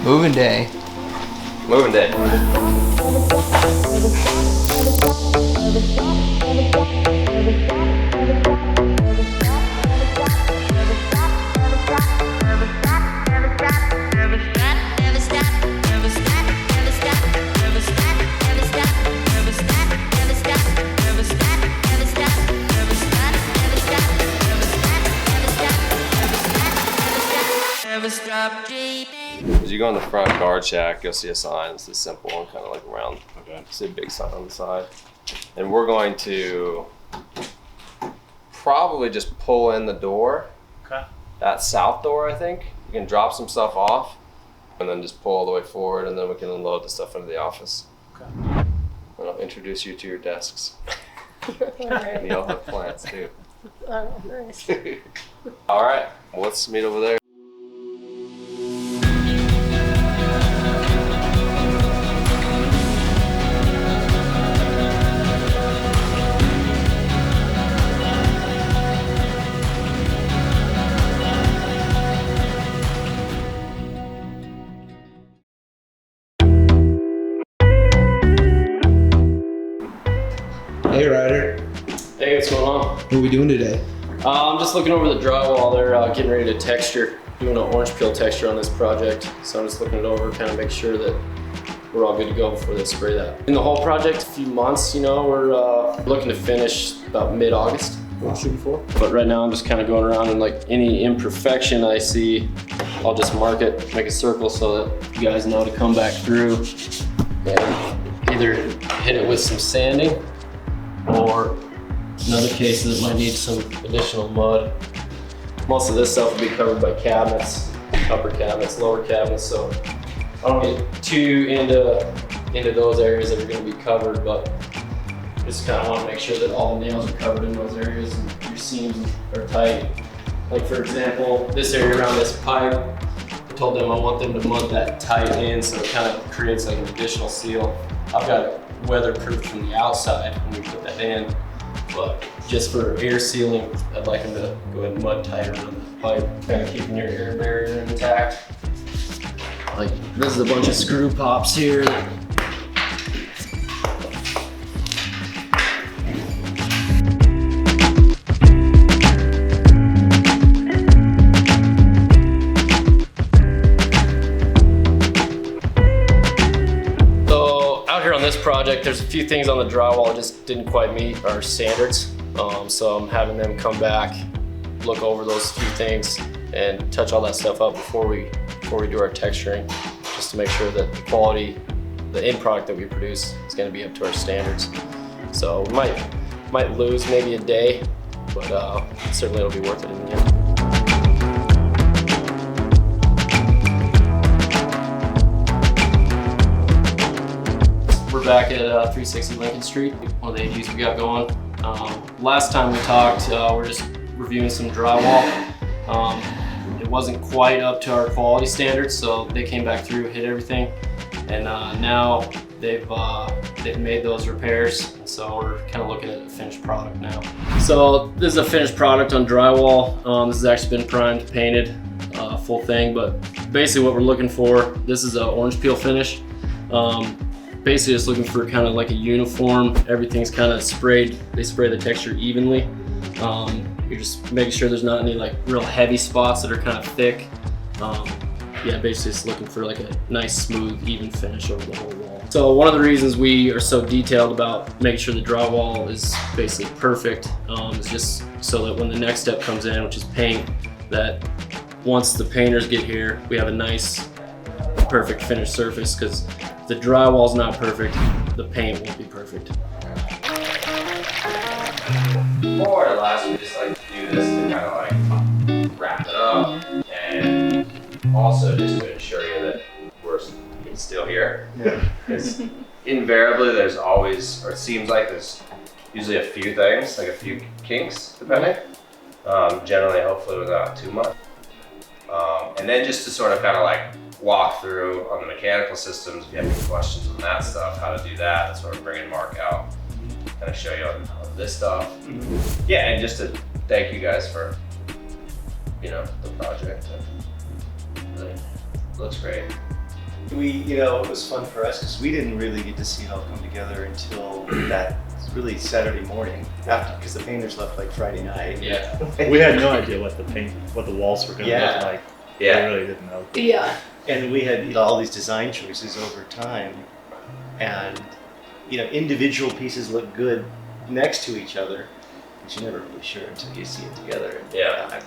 Moving day. Moving day. As you go in the front guard shack, you'll see a sign. It's this simple one, kind of like round. Okay. See a big sign on the side. And we're going to probably just pull in the door. Okay. That south door, I think. You can drop some stuff off and then just pull all the way forward, and then we can unload the stuff into the office. Okay. And I'll introduce you to your desks. And you'll have plants too. Oh, nice. All right, well, let's meet over there. Hey Ryder, Hey, what's going on? what are we doing today? I'm just looking over the drywall. They're getting ready to texture, doing an orange peel texture on this project. So I'm just looking it over, kind of make sure that we're all good to go before they spray that. In the whole project, a few months, you know, we're looking to finish about mid-August, what we're shooting for. But right now I'm just kind of going around, and like any imperfection I see, I'll just mark it, make a circle so that you guys know to come back through and either hit it with some sanding, or in other cases it might need some additional mud. Most of this stuff will be covered by cabinets, upper cabinets, lower cabinets, so I don't get too into those areas that are going to be covered, but just kind of want to make sure that all the nails are covered in those areas and your seams are tight. Like for example, this area around this pipe, I told them I want them to mud that tight in so it kind of creates like an additional seal. I've got it weatherproof from the outside when we put that in, but just for air sealing, I'd like them to go ahead and mud tight around the pipe, kind of keeping your air barrier intact. Like this is a bunch of screw pops here. On this project, there's a few things on the drywall that just didn't quite meet our standards. So I'm having them come back, look over those few things and touch all that stuff up before we do our texturing, just to make sure that the quality, the end product that we produce is going to be up to our standards. So we might lose maybe a day, but certainly it'll be worth it in the end. We're back at 360 Lincoln Street, one of the AGs we got going. Last time we talked, we're just reviewing some drywall. It wasn't quite up to our quality standards, so they came back through, hit everything, and now they've made those repairs. So we're kind of looking at a finished product now. So this is a finished product on drywall. This has actually been primed, painted, full thing. But basically, what we're looking for, this is an orange peel finish. Basically just looking for kind of like a uniform, everything's kind of sprayed, they spray the texture evenly. You're just making sure there's not any like real heavy spots that are kind of thick. Yeah, basically just looking for like a nice, smooth, even finish over the whole wall. So one of the reasons we are so detailed about making sure the drywall is basically perfect is just so that when the next step comes in, which is paint, that once the painters get here, we have a nice, perfect finished surface, because if the drywall's not perfect, the paint won't be perfect. More or less, we just like to do this to kind of like wrap it up, and also just to ensure you that we're still here. Yeah. Because invariably there's always, or it seems like there's usually a few things, like a few kinks, depending. Generally, hopefully without too much. And then just to sort of kind of like walk through on the mechanical systems, if you have any questions on that stuff, how to do that, and sort of bring Mark out, kind of show you on this stuff. Yeah, and just to thank you guys for, you know, the project. It really looks great. It was fun for us because we didn't really get to see it all come together until that really Saturday morning because the painters left like Friday night. Yeah. We had no idea what the walls were going to Yeah. look like. Yeah. We really didn't know. Yeah. And we had all these design choices over time, and individual pieces look good next to each other, but you're never really sure until you see it together. And, Yeah.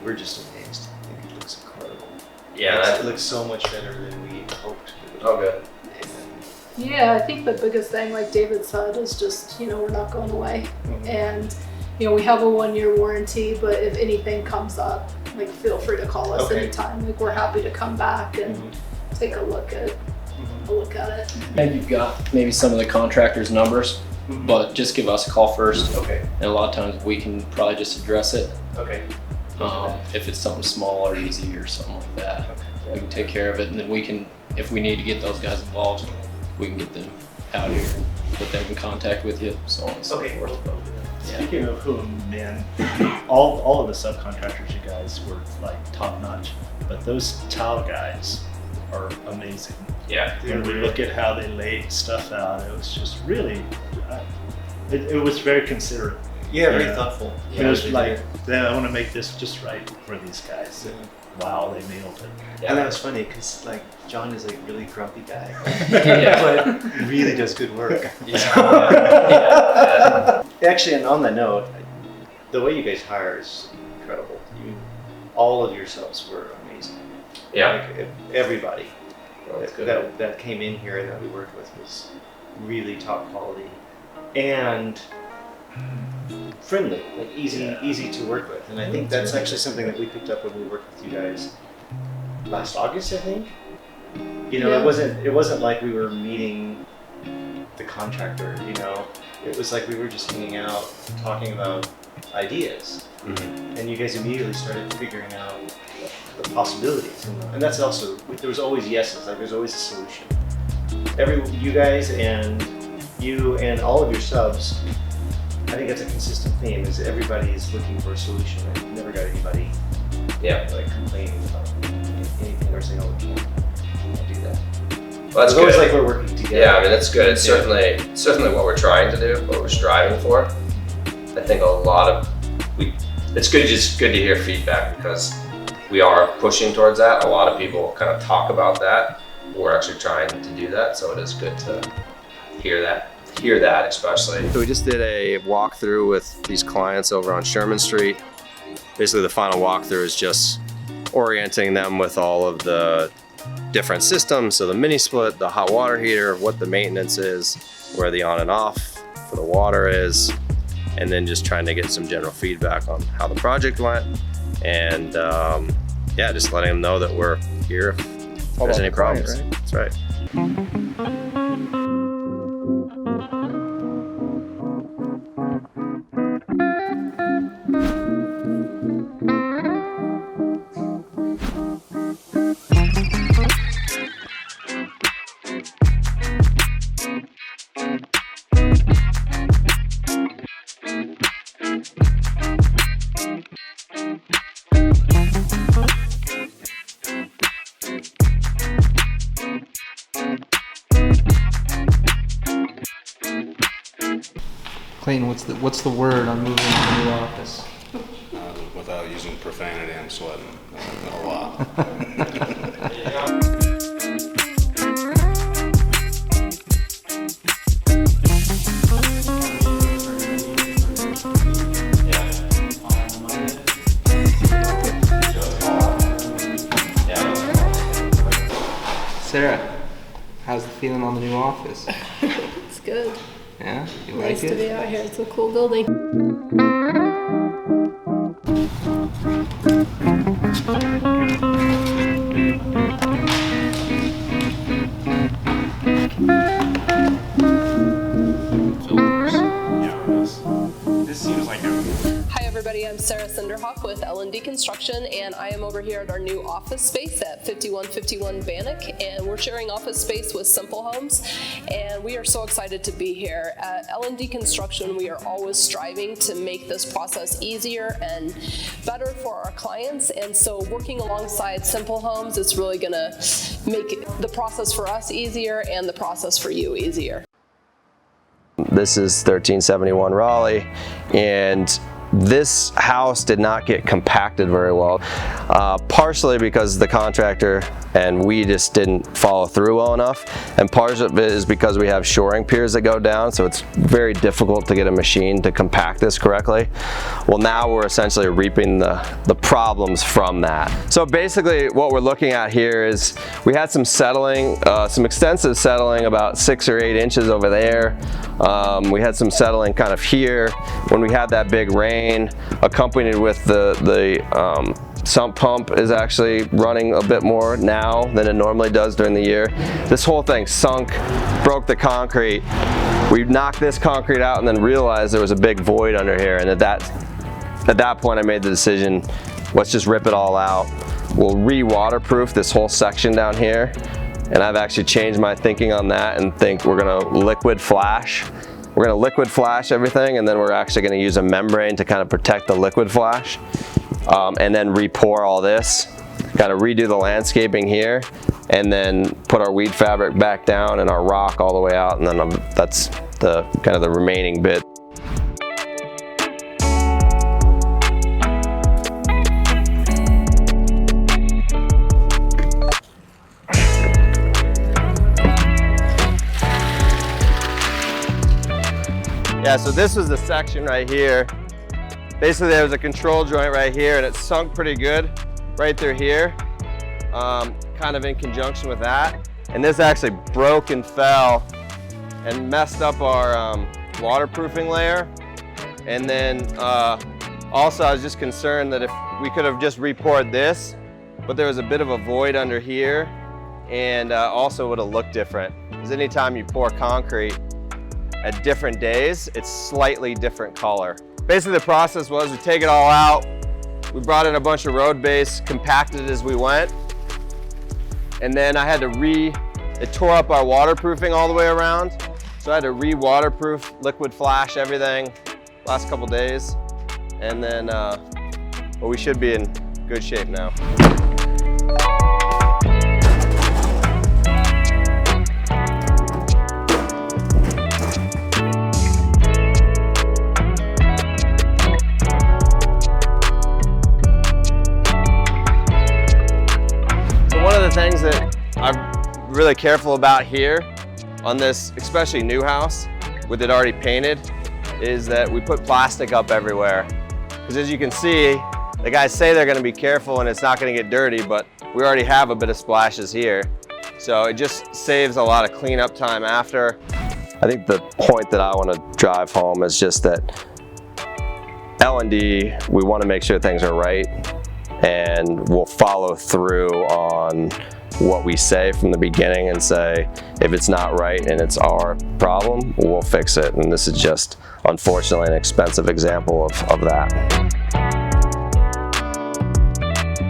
we're just amazed. I think it looks incredible. Yeah. It looks so much better than we hoped it would. Oh, good. Yeah, I think the biggest thing, like David said, is just, we're not going away. And, we have a 1-year warranty, but if anything comes up, like, feel free to call us Okay. anytime. Like, we're happy to come back and take a look at it. And you've got maybe some of the contractors' numbers, but just give us a call first. Okay. And a lot of times we can probably just address it. Okay. If it's something small or easy or something like that, we can take care of it. And then we can, if we need to get those guys involved, we can get them out here, put them in contact with you, so on and so Okay. forth. Speaking of whom, man, all of the subcontractors, you guys were like top notch, but those tile guys are amazing. Yeah. When we look at how they laid stuff out, it was just really, it was very considerate. Yeah, very Yeah. thoughtful. It was they like, did. I want to make this just right for these guys. And wow, they nailed it. And that was funny because John is a really grumpy guy, Yeah. but really does good work. Yeah. Actually, and on that note, the way you guys hire is incredible. All of your subs were amazing. Yeah. Like, everybody Well, that's good. that came in here and that we worked with was really top quality and friendly, like easy to work with. And I think that's actually something that we picked up when we worked with you guys last August, I think. Yeah. It wasn't like we were meeting the contractor, It was like we were just hanging out, talking about ideas. And you guys immediately started figuring out the possibilities. And that's also, there was always yeses, like there's always a solution. You guys and you and all of your subs, I think that's a consistent theme, is everybody is looking for a solution. I've never got anybody complaining about anything or saying, oh, we can't do that. Well, that's It's always good. like we're working together. Yeah, I mean, that's good. It's certainly what we're trying to do, what we're striving for. I think it's good to hear feedback because we are pushing towards that. A lot of people kind of talk about that. We're actually trying to do that, so it is good to hear that especially. So we just did a walkthrough with these clients over on Sherman Street. Basically, the final walkthrough is just orienting them with all of the different systems. So the mini split, the hot water heater, what the maintenance is, where the on and off for the water is, and then just trying to get some general feedback on how the project went. And just letting them know that we're here if there's any problems. That's right. Clayton, what's the word on moving to the new office? Without using profanity, I'm sweating a lot. Sarah, how's the feeling on the new office? It's good. Yeah, you Nice like to be it? out here. It's a cool building. This seems like a Hi everybody, I'm Sarah Cinder Vanderhoff with L&D Construction, and I am over here at our new office space at 5151 Bannock, and we're sharing office space with Simple Homes, and we are so excited to be here. At L&D Construction, we are always striving to make this process easier and better for our clients, and so working alongside Simple Homes is really going to make the process for us easier and the process for you easier. This is 1371 Raleigh, and this house did not get compacted very well, partially because the contractor and we just didn't follow through well enough, and part of it is because we have shoring piers that go down, so it's very difficult to get a machine to compact this correctly. Well, now we're essentially reaping the problems from that. So basically what we're looking at here is we had some settling, some extensive settling about 6 or 8 inches over there. We had some settling kind of here when we had that big rain, accompanied with the sump pump is actually running a bit more now than it normally does during the year. This whole thing sunk, broke the concrete. We knocked this concrete out and then realized there was a big void under here, and at that point I made the decision, let's just rip it all out. We'll re-waterproof this whole section down here, and I've actually changed my thinking on that and think we're gonna liquid flash. We're gonna liquid flash everything, and then we're actually gonna use a membrane to kind of protect the liquid flash. And then re-pour all this, kind of redo the landscaping here, and then put our weed fabric back down and our rock all the way out, and then that's the kind of the remaining bit. Yeah, so this was the section right here. Basically, there was a control joint right here, and it sunk pretty good right through here, kind of in conjunction with that. And this actually broke and fell and messed up our waterproofing layer. And then also I was just concerned that if we could have just re-poured this, but there was a bit of a void under here, and also would have looked different. Because anytime you pour concrete at different days, it's slightly different color. Basically the process was we take it all out, we brought in a bunch of road base, compacted it as we went, and then I had to it tore up our waterproofing all the way around, so I had to re-waterproof, liquid flash everything last couple days, and then well, we should be in good shape now. Things that I'm really careful about here on this, especially new house with it already painted, is that we put plastic up everywhere. Because as you can see, the guys say they're going to be careful and it's not going to get dirty, but we already have a bit of splashes here. So it just saves a lot of cleanup time after. I think the point that I want to drive home is just that L&D, we want to make sure things are right, and we'll follow through on what we say from the beginning and say, if it's not right and it's our problem, we'll fix it. And this is just, unfortunately, an expensive example of that.